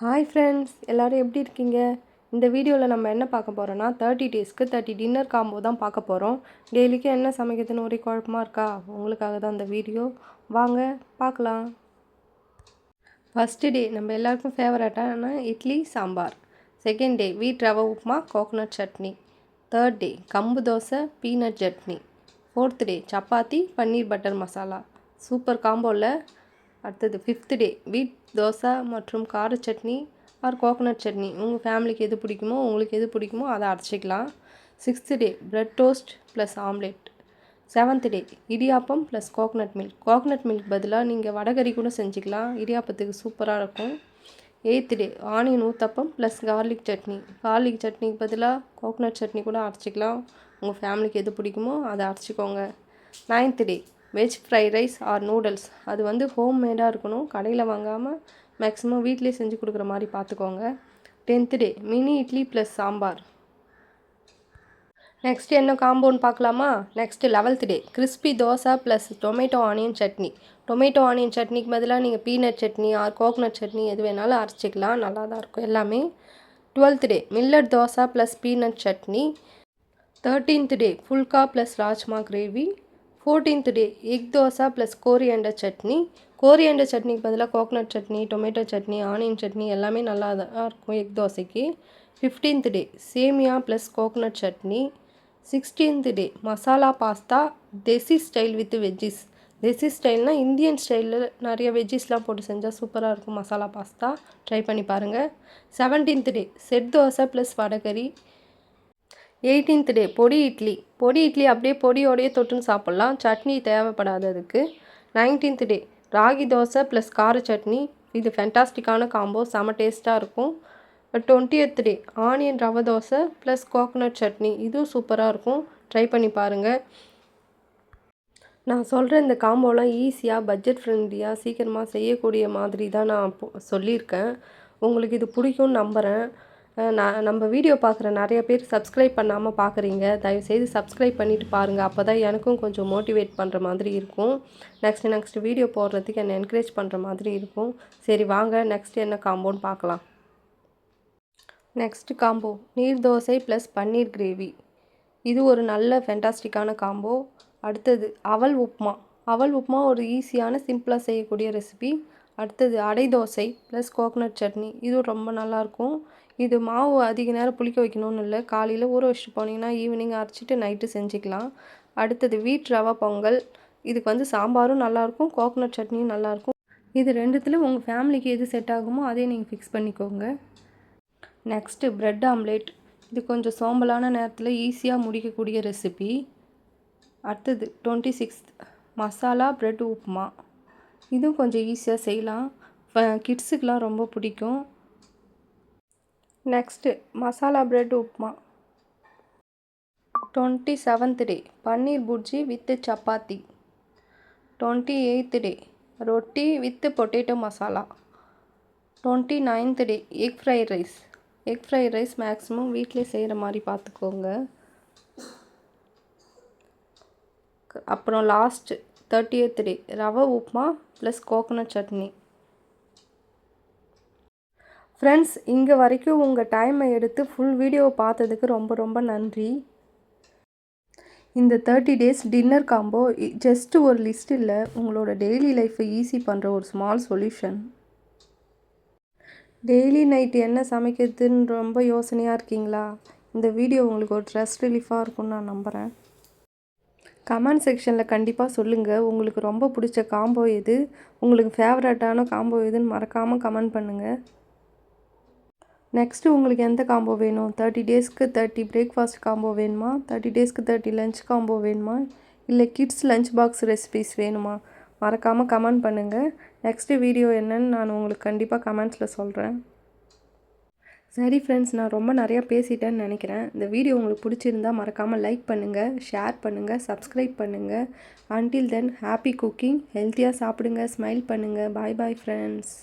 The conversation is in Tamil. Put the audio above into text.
ஹாய் ஃப்ரெண்ட்ஸ், எல்லோரும் எப்படி இருக்கீங்க? இந்த வீடியோவில் நம்ம என்ன பார்க்க போகிறோன்னா 30 டேஸ்க்கு 30 டின்னர் காம்போ தான் பார்க்க போகிறோம். டெய்லிக்கும் என்ன சமைக்கிறதுன்னு ஒரே குழப்பமாக இருக்கா? உங்களுக்காக தான் இந்த வீடியோ. வாங்க பார்க்கலாம். ஃபஸ்ட்டு டே நம்ம எல்லாருக்கும் ஃபேவரட்டான idli sambar. Second day wheat rava upma coconut chutney. Third day kambu dosa peanut chutney. Fourth day chapati paneer butter masala. Super காம்போவில். அடுத்தது ஃபிஃப்த் டே வீட் தோசை மற்றும் கார சட்னி ஆர் கோகோனட் சட்னி. உங்கள் ஃபேமிலிக்கு எது பிடிக்குமோ உங்களுக்கு எது பிடிக்குமோ அதை அரைச்சிக்கலாம். சிக்ஸ்த்து டே bread toast plus omelette. Seventh day idiyappam plus coconut milk. Coconut milk பதிலாக நீங்கள் வடகறி கூட செஞ்சுக்கலாம், இடியாப்பத்துக்கு சூப்பராக இருக்கும். எயித்து டே onion uttapam plus garlic chutney. Garlic சட்னிக்கு பதிலாக கோகோனட் சட்னி கூட அரைச்சிக்கலாம். உங்கள் ஃபேமிலிக்கு எது பிடிக்குமோ அதை அரைச்சிக்கோங்க. Ninth day veg fried rice or noodles. அது ஹோம்மேடாக இருக்கணும், கடையில் வாங்காமல் மேக்ஸிமம் வீட்டிலே செஞ்சு கொடுக்குற மாதிரி பார்த்துக்கோங்க. 10th day mini idli plus sambar. Next என்ன காம்போன்னு பார்க்கலாமா? Next 11th day crispy dosa plus tomato onion chutney. Tomato onion சட்னிக்கு பதிலாக நீங்கள் peanut chutney or coconut chutney எது வேணாலும் அரைச்சிக்கலாம், நல்லா தான் இருக்கும் எல்லாமே. 12th day millet dosa plus peanut chutney. 13th day phulka plus rajma gravy. 14th day egg dosa plus coriander chutney. Coriander சட்னிக்கு பதிலாக coconut chutney tomato chutney onion chutney எல்லாமே நல்லா தான் இருக்கும் எக் தோசைக்கு. 15th day semiya plus coconut chutney. 16th day masala pasta desi style with veggies. Desi ஸ்டைல்னால் இந்தியன் ஸ்டைலில் நிறைய வெஜ்ஜிஸ்லாம் போட்டு செஞ்சால் சூப்பராக இருக்கும் மசாலா பாஸ்தா. ட்ரை பண்ணி பாருங்கள். 17th day set dosa plus vadacurry. 18th day podi idli. பொடி இட்லி அப்படியே பொடியோடையே தொட்டுன்னு சாப்பிட்லாம், சட்னி தேவைப்படாது அதுக்கு. 19th டே ராகி தோசை ப்ளஸ் கார சட்னி. இது ஃபென்டாஸ்டிக்கான காம்போ, செம டேஸ்ட்டாக இருக்கும். 20th டே ஆனியன் ரவை தோசை ப்ளஸ் கோகோனட் சட்னி. இதுவும் சூப்பராக இருக்கும், ட்ரை பண்ணி பாருங்கள். நான் சொல்கிற இந்த காம்போலாம் ஈஸியாக பட்ஜெட் ஃப்ரெண்ட்லியாக சீக்கிரமாக செய்யக்கூடிய மாதிரி தான் நான் சொல்லியிருக்கேன். உங்களுக்கு இது பிடிக்கும்னு நம்புகிறேன். நம்ம வீடியோ பார்க்குற நிறைய பேர் சப்ஸ்கிரைப் பண்ணாமல் பார்க்குறீங்க, தயவுசெய்து சப்ஸ்கிரைப் பண்ணிவிட்டு பாருங்கள். அப்போ தான் எனக்கும் கொஞ்சம் மோட்டிவேட் பண்ணுற மாதிரி இருக்கும், நெக்ஸ்ட் வீடியோ போடுறதுக்கு என்னை என்கரேஜ் பண்ணுற மாதிரி இருக்கும். சரி வாங்க நெக்ஸ்ட் என்ன காம்போன்னு பார்க்கலாம். நெக்ஸ்ட் காம்போ நீர் தோசை ப்ளஸ் பன்னீர் கிரேவி. இது ஒரு நல்ல ஃபென்டாஸ்டிக்கான காம்போ. அடுத்தது அவல் உப்புமா. அவல் உப்புமா ஒரு ஈஸியான சிம்பிளாக செய்யக்கூடிய ரெசிபி. அடுத்தது அடை தோசை ப்ளஸ் கோகோனட் சட்னி. இதுவும் ரொம்ப நல்லாயிருக்கும். இது மாவு அதிக நேரம் புளிக்க வைக்கணும்னு இல்லை, காலையில் ஊற வச்சுட்டு போனீங்கன்னா ஈவினிங் அரைச்சிட்டு நைட்டு செஞ்சுக்கலாம். அடுத்தது வீட் ரவை பொங்கல். இதுக்கு சாம்பாரும் நல்லாயிருக்கும், கோகோனட் சட்னியும் நல்லாயிருக்கும். இது ரெண்டுத்தில் உங்கள் ஃபேமிலிக்கு எது செட் ஆகுமோ அதே நீங்கள் ஃபிக்ஸ் பண்ணிக்கோங்க. Next bread omelette. இது கொஞ்சம் சோம்பலான நேரத்தில் ஈஸியாக முடிக்கக்கூடிய ரெசிபி. அடுத்தது 26th மசாலா ப்ரெட் உப்புமா. இதுவும் கொஞ்சம் ஈஸியாக செய்யலாம், கிட்ஸுக்கெலாம் ரொம்ப பிடிக்கும். Next masala bread upma. 27th day paneer bhurji with chapati. 28th day roti with potato masala. 29th day egg fried rice. Egg fried rice maximum வீட்டிலே செய்கிற மாதிரி பார்த்துக்கோங்க. அப்புறம் லாஸ்ட்டு 30th டே ரவை upma plus coconut chutney. Friends, இங்கே வரைக்கும் உங்கள் டைமை எடுத்து ஃபுல் வீடியோவை பார்த்ததுக்கு ரொம்ப ரொம்ப நன்றி. இந்த 30 டேஸ் டின்னர் காம்போ ஜஸ்ட் ஒரு லிஸ்ட் இல்லை, உங்களோட டெய்லி லைஃப்பை ஈஸி பண்ணுற ஒரு ஸ்மால் சொல்யூஷன். டெய்லி நைட்டு என்ன சமைக்கிறதுன்னு ரொம்ப யோசனையாக இருக்கீங்களா? இந்த வீடியோ உங்களுக்கு ஒரு ஸ்ட்ரெஸ் ரிலீஃபாக இருக்கும்னு நான் நம்புகிறேன். கமெண்ட் செக்ஷனில் கண்டிப்பாக சொல்லுங்கள், உங்களுக்கு ரொம்ப பிடிச்ச காம்போ எது, உங்களுக்கு ஃபேவரட்டான காம்போ எதுன்னு மறக்காமல் கமெண்ட் பண்ணுங்கள். நெக்ஸ்ட்டு உங்களுக்கு எந்த காம்போ வேணும்? 30 டேஸ்க்கு 30 பிரேக்ஃபாஸ்ட் காம்போ வேணுமா? 30 டேஸ்க்கு 30 லஞ்ச் காம்போ வேணுமா? இல்லை கிட்ஸ் லஞ்ச் பாக்ஸ் ரெசிபீஸ் வேணுமா? மறக்காமல் கமெண்ட் பண்ணுங்கள். நெக்ஸ்ட்டு வீடியோ என்னன்னு நான் உங்களுக்கு கண்டிப்பாக கமெண்ட்ஸில் சொல்கிறேன். சரி ஃப்ரெண்ட்ஸ், நான் ரொம்ப நிறையா பேசிட்டேன்னு நினைக்கிறேன். இந்த வீடியோ உங்களுக்கு பிடிச்சிருந்தால் மறக்காமல் லைக் பண்ணுங்கள், ஷேர் பண்ணுங்கள், சப்ஸ்கிரைப் பண்ணுங்கள். Until then happy cooking. ஹெல்த்தியாக சாப்பிடுங்க, ஸ்மைல் பண்ணுங்கள். பாய் பாய் ஃப்ரெண்ட்ஸ்.